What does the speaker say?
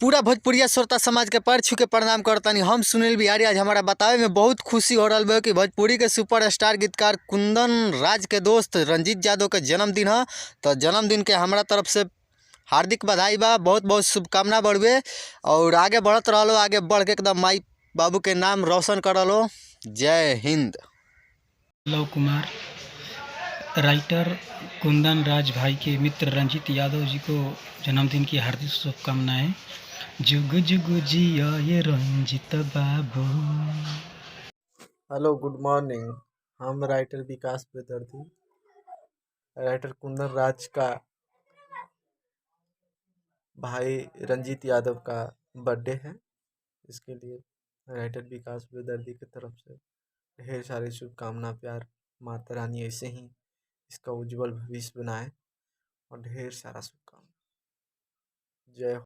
पूरा भोजपुरिया श्रोता समाज के पैर छू के प्रणाम करतानी। हम सुनील बिहारी। आज हमारा बतावे में बहुत खुशी हो रहा है कि भोजपुरी के सुपरस्टार गीतकार कुंदन राज के दोस्त रंजीत यादव के जन्मदिन है। तो जन्मदिन के हमारा तरफ से हार्दिक बधाई बा, बहुत बहुत शुभकामना बढ़ुए और आगे बढ़त रहो, आगे बढ़ के एकदम माई बाबू के नाम रोशन कर लो। जय हिंद। लव कुमार राइटर कुंदन राज भाई के मित्र रंजीत यादव जी को जन्मदिन की हार्दिक शुभकामनाएं। जुग जुग जिया ये Ranjeet Babu. Hello, good morning. हम राइटर विकास बेदर्दी, राइटर कुंदन राज का भाई रंजीत यादव का बर्थडे है। इसके लिए राइटर विकास बेदर्दी की तरफ से ढेर सारी शुभकामना, प्यार। माता रानी ऐसे ही इसका उज्जवल भविष्य बनाए और ढेर सारा शुभकामना। जय हो।